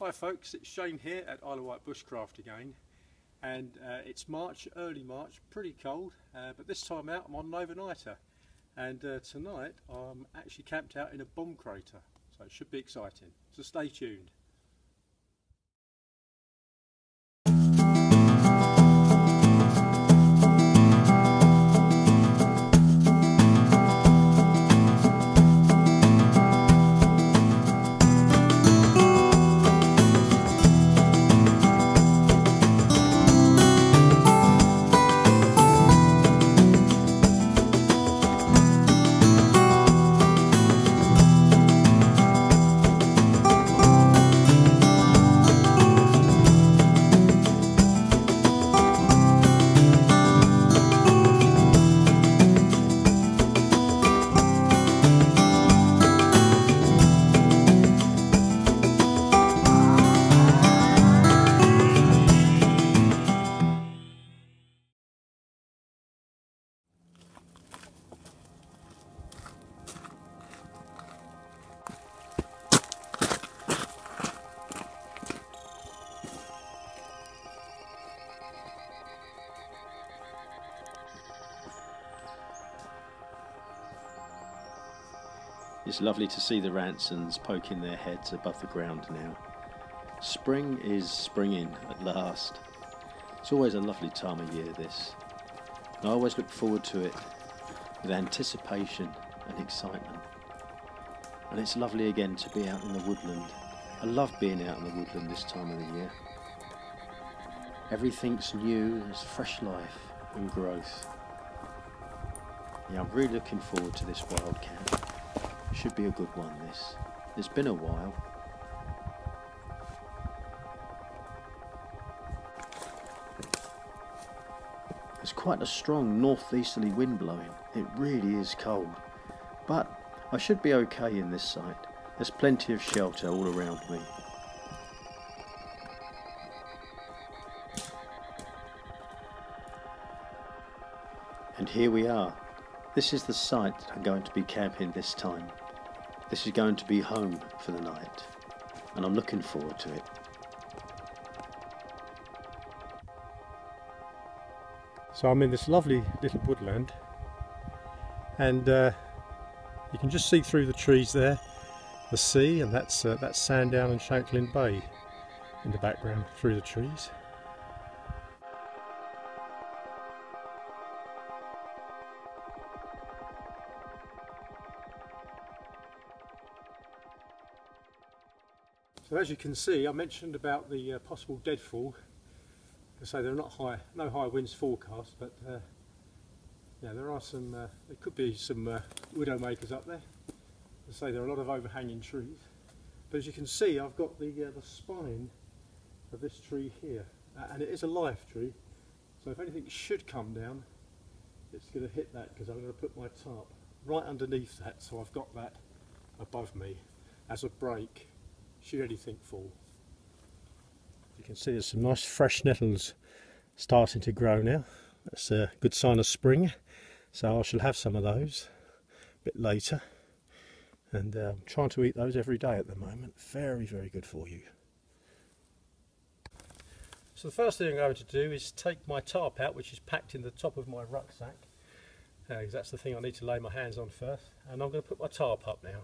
Hi folks, it's Shane here at Isle of Wight Bushcraft again, and it's March, early March, pretty cold, but this time out I'm on an overnighter, and tonight I'm actually camped out in a bomb crater, so it should be exciting, so stay tuned. It's lovely to see the ransons poking their heads above the ground now. Spring is springing at last. It's always a lovely time of year, this. I always look forward to it with anticipation and excitement. And it's lovely again to be out in the woodland. I love being out in the woodland this time of the year. Everything's new, there's fresh life and growth. Yeah, I'm really looking forward to this wild camp. Should be a good one, this. It's been a while. There's quite a strong northeasterly wind blowing. It really is cold. But I should be okay in this site. There's plenty of shelter all around me. And here we are. This is the site that I'm going to be camping this time. This is going to be home for the night, and I'm looking forward to it. So I'm in this lovely little woodland, and you can just see through the trees there the sea, and that's Sandown and Shanklin Bay in the background through the trees. So as you can see, I mentioned about the possible deadfall. I say there are no high winds forecast, but yeah, there are some. There could be some widow makers up there. I say there are a lot of overhanging trees, but as you can see, I've got the spine of this tree here, and it is a live tree. So if anything should come down, it's going to hit that because I'm going to put my tarp right underneath that, so I've got that above me as a break. Should anything fall. You can see there's some nice fresh nettles starting to grow now. That's a good sign of spring, so I shall have some of those a bit later, and I'm trying to eat those every day at the moment. Very, very good for you. So the first thing I'm going to do is take my tarp out, which is packed in the top of my rucksack, because that's the thing I need to lay my hands on first, and I'm going to put my tarp up now.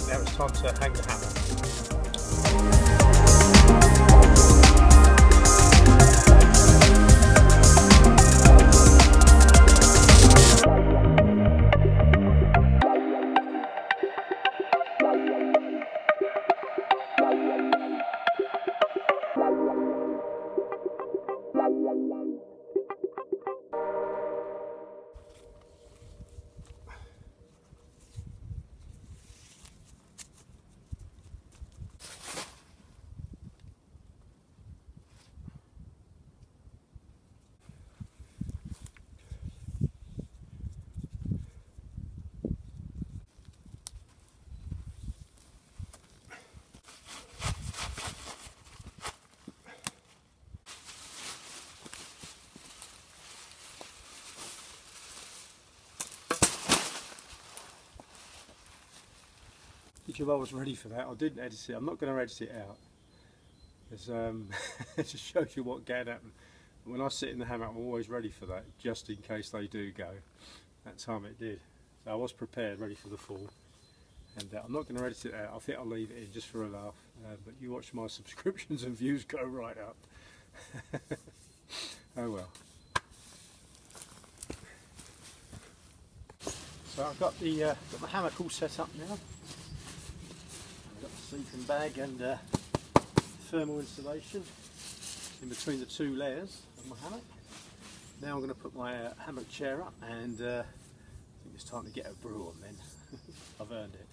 Now it's time to hang the hammock. If I was ready for that, I didn't edit it. I'm not going to edit it out. It just shows you what can happen. When I sit in the hammock, I'm always ready for that, just in case they do go. That time it did. So I was prepared, ready for the fall. And I'm not going to edit it out. I think I'll leave it in just for a laugh. But you watch my subscriptions and views go right up. Oh well. So I've got my hammock all set up now. I've got the sleeping bag and thermal insulation in between the two layers of my hammock. Now I'm going to put my hammock chair up, and I think it's time to get a brew on then. I've earned it.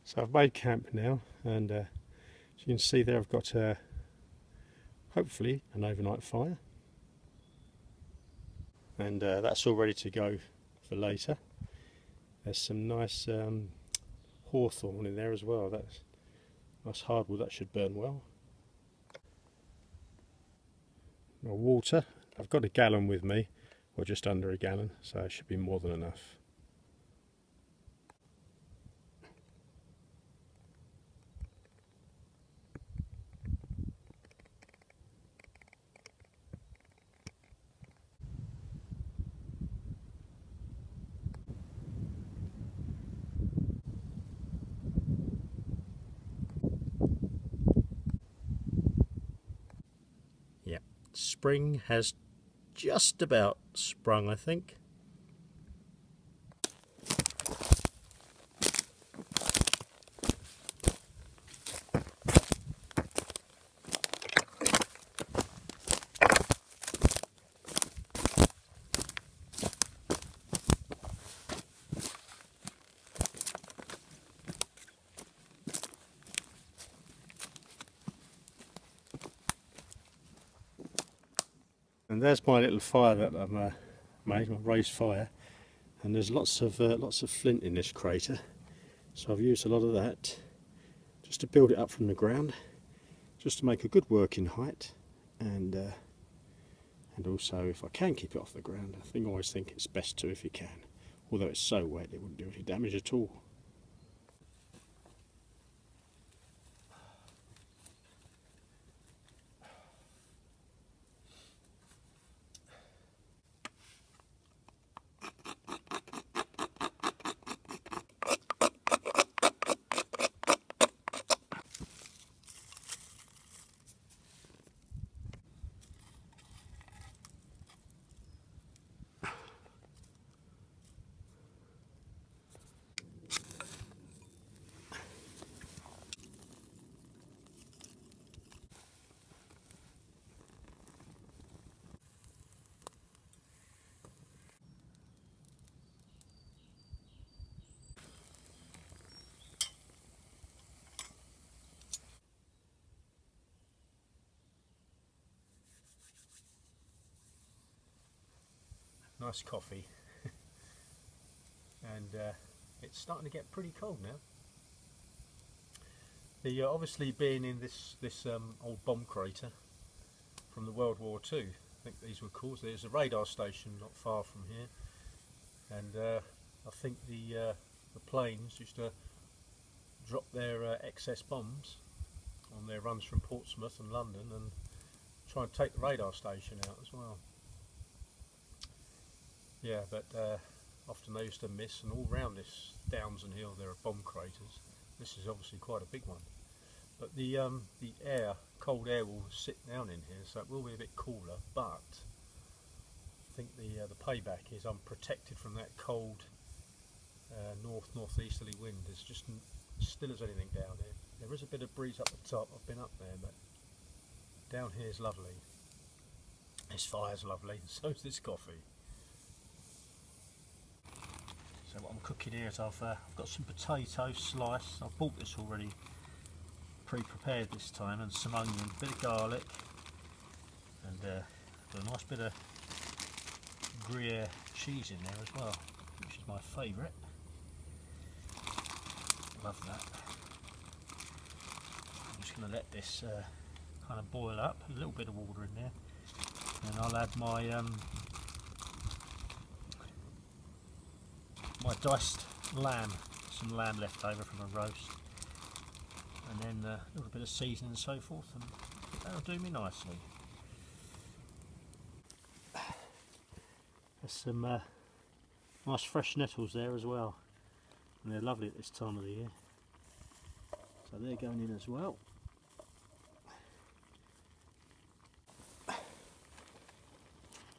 So I've made camp now, and as you can see there, I've got hopefully an overnight fire, and that's all ready to go for later. There's some nice hawthorn in there as well. That's nice hardwood, that should burn well. My water, I've got a gallon with me, or just under a gallon, so it should be more than enough. Spring has just about sprung, I think. And there's my little fire that I've made, my raised fire, and there's lots of flint in this crater, so I've used a lot of that just to build it up from the ground, just to make a good working height, and also if I can keep it off the ground. I always think it's best to if you can, although it's so wet it wouldn't do any damage at all. Nice coffee, and it's starting to get pretty cold now. Obviously being in this old bomb crater from the World War II, I think these were called. There's a radar station not far from here, and I think the planes used to drop their excess bombs on their runs from Portsmouth and London and try and take the radar station out as well. Yeah, but often they used to miss, and all round this downs and hill there are bomb craters. This is obviously quite a big one. But the air, cold air, will sit down in here, so it will be a bit cooler. But I think the payback is I'm protected from that cold northeasterly wind. It's just still as anything down here. There is a bit of breeze up the top. I've been up there, but down here is lovely. This fire's lovely, and so is this coffee. So what I'm cooking here is I've got some potatoes sliced. I've bought this already pre-prepared this time, and some onion, a bit of garlic, and got a nice bit of Gruyere cheese in there as well, which is my favourite. Love that. I'm just going to let this kind of boil up, a little bit of water in there, and I'll add my my diced lamb, some lamb left over from a roast, and then a little bit of seasoning and so forth, and that'll do me nicely. There's some nice fresh nettles there as well, and they're lovely at this time of the year, so they're going in as well.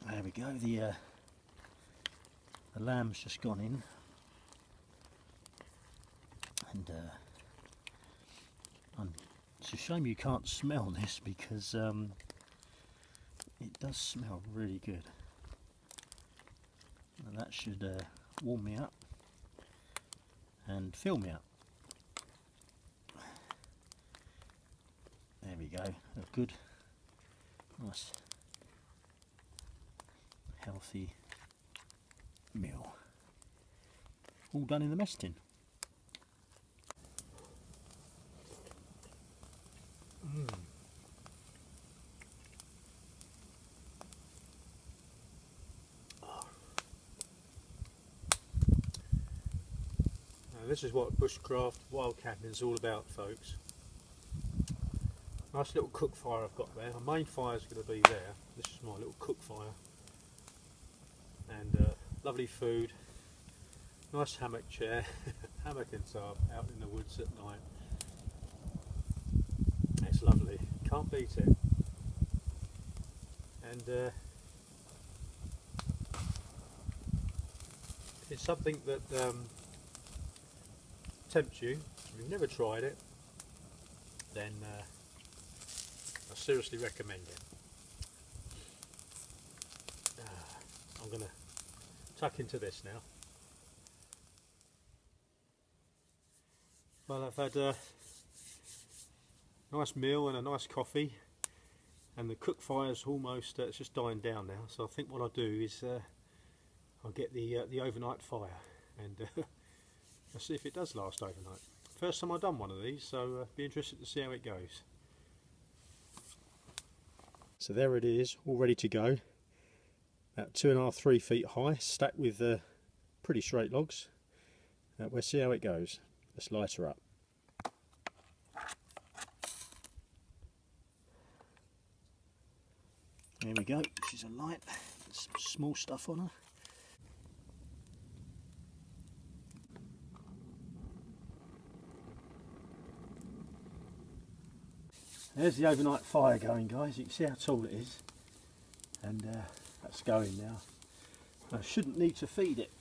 There we go, the lamb's just gone in, and it's a shame you can't smell this, because it does smell really good, and that should warm me up and fill me up. There we go, a good, nice, healthy meal, all done in the mess tin. Now this is what bushcraft wild camping is all about, folks. Nice little cook fire I've got there. My main fire is going to be there. This is my little cook fire, and lovely food, nice hammock chair, hammock and tarp out in the woods at night. It's lovely, can't beat it. And it's something that tempts you. If you've never tried it, then I seriously recommend it. I'm going to tuck into this now. Well, I've had a nice meal and a nice coffee, and the cook fire's almost it's just dying down now, so I think what I'll do is I'll get the overnight fire, and I'll see if it does last overnight. First time I've done one of these, so be interested to see how it goes. So there it is, all ready to go. About 2.5 to 3 feet high, stacked with pretty straight logs. We'll see how it goes. Let's light her up. There we go, she's a light. There's some small stuff on her. There's the overnight fire going, guys. You can see how tall it is, and that's going now. I shouldn't need to feed it.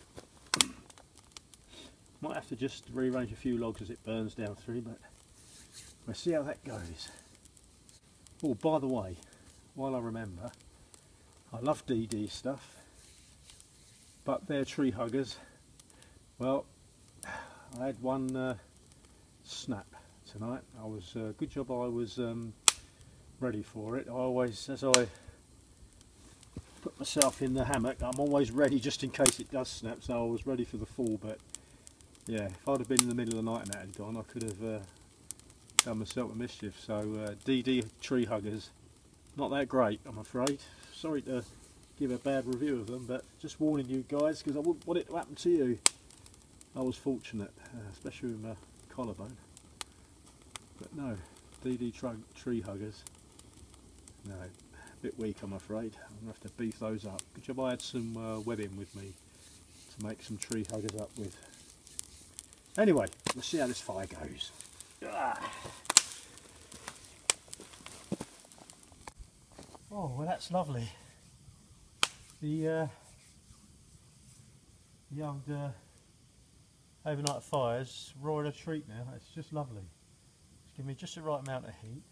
Might have to just rearrange a few logs as it burns down through, but we'll see how that goes. Oh, by the way, while I remember, I love DD stuff, but they're tree huggers. Well, I had one snap tonight. I was good job I was ready for it. I always, as I put myself in the hammock, I'm always ready just in case it does snap, so I was ready for the fall. But yeah, if I'd have been in the middle of the night and that had gone, I could have done myself a mischief. So DD tree huggers, not that great, I'm afraid. Sorry to give a bad review of them, but just warning you guys, because I wouldn't want it to happen to you. I was fortunate, especially with my collarbone. But no, DD tree huggers, no, a bit weak, I'm afraid. I'm going to have to beef those up. Good job I had some webbing with me to make some tree huggers up with. Anyway, let's see how this fire goes. Oh, well, that's lovely. The old overnight fire's roaring a treat now. It's just lovely. It's giving me just the right amount of heat.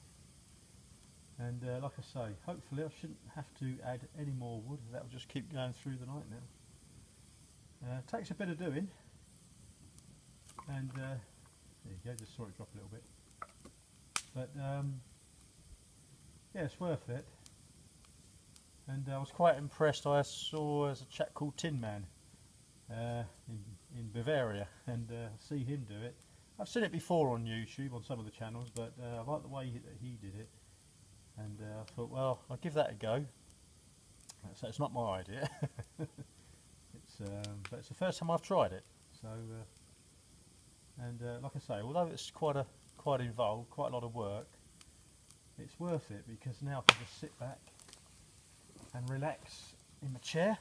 And like I say, hopefully I shouldn't have to add any more wood. That'll just keep going through the night now. Takes a bit of doing. And there you go, just saw it drop a little bit. But yeah, it's worth it. And I was quite impressed. I saw a chap called Tin Man in Bavaria, and see him do it. I've seen it before on YouTube on some of the channels, but I like the way that he did it. And I thought, well, I'll give that a go. So it's not my idea. But it's the first time I've tried it. So, like I say, although it's quite involved, quite a lot of work, it's worth it because now I can just sit back and relax in my chair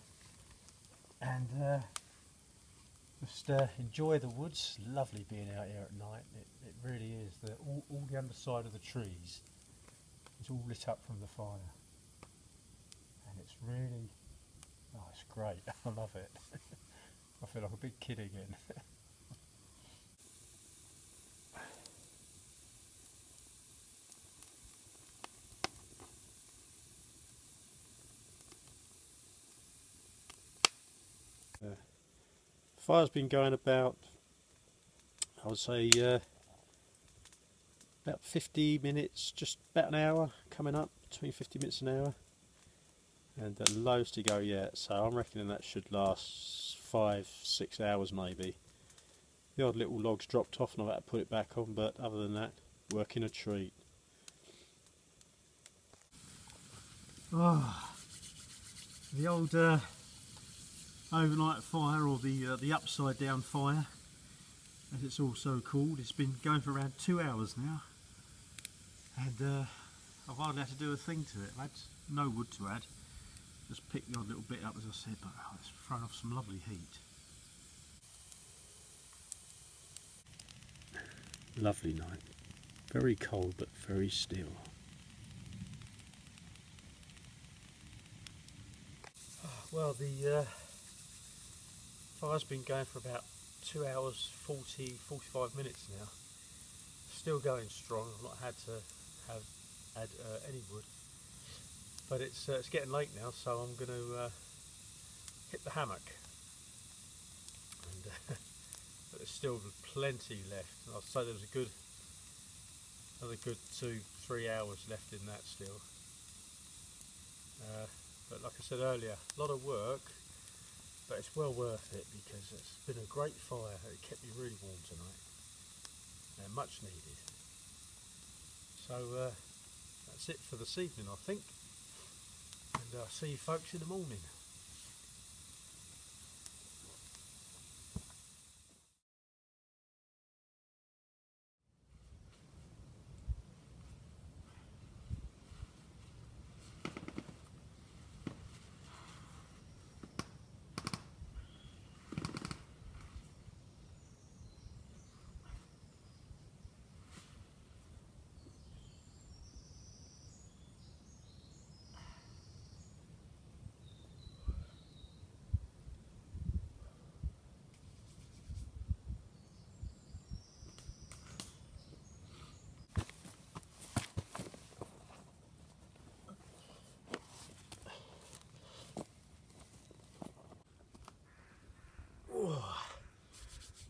and just enjoy the woods. Lovely being out here at night. It really is. All the underside of the trees is all lit up from the fire, and it's really, oh, it's great. I love it. I feel like a big kid again. Fire's been going about, I would say, about 50 minutes, just about an hour, coming up between 50 minutes and an hour, and loads to go yet. So I'm reckoning that should last 5-6 hours maybe. The odd little logs dropped off and I've had to put it back on, but other than that, working a treat. Oh, the old overnight fire, or the upside down fire as it's also called. It's been going for around 2 hours now, and I've hardly had to do a thing to it. I've had no wood to add, just pick the odd little bit up as I said, but oh, it's thrown off some lovely heat. Lovely night, very cold but very still. Well, the fire's been going for about 2 hours 45 minutes now. Still going strong. I've not had to add any wood, but it's getting late now, so I'm going to hit the hammock. And but there's still plenty left. I'd say there's another good 2-3 hours left in that still. But like I said earlier, a lot of work, but it's well worth it because it's been a great fire. It kept me really warm tonight, and much needed. So that's it for this evening, I think, and I'll see you folks in the morning.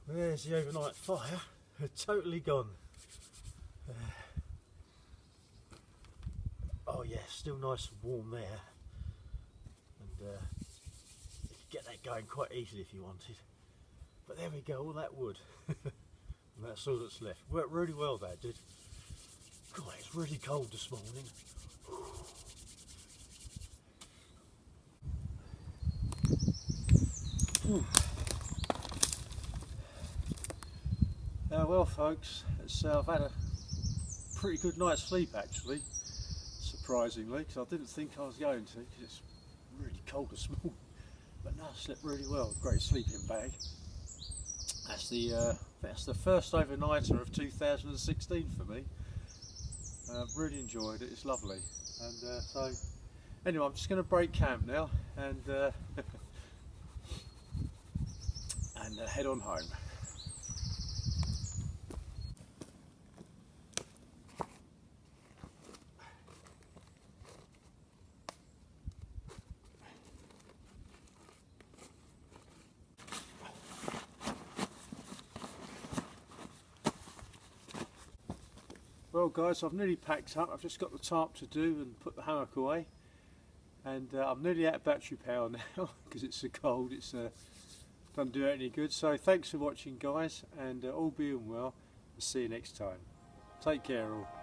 There's the overnight fire, totally gone. Oh yeah, still nice and warm there, and you could get that going quite easily if you wanted. But there we go, all that wood, and that's all that's left. Worked really well that did. God, it's really cold this morning. Well folks, I've had a pretty good night's sleep actually, surprisingly, because I didn't think I was going to, because it's really cold this morning. But slept really well. Great sleeping bag. That's the first overnighter of 2016 for me. Really enjoyed it. It's lovely. And so anyway, I'm just going to break camp now and and head on home. Well guys, I've nearly packed up. I've just got the tarp to do and put the hammock away, and I'm nearly out of battery power now because it's so cold. It's doesn't do it any good. So thanks for watching guys, and all being well, I'll see you next time. Take care all.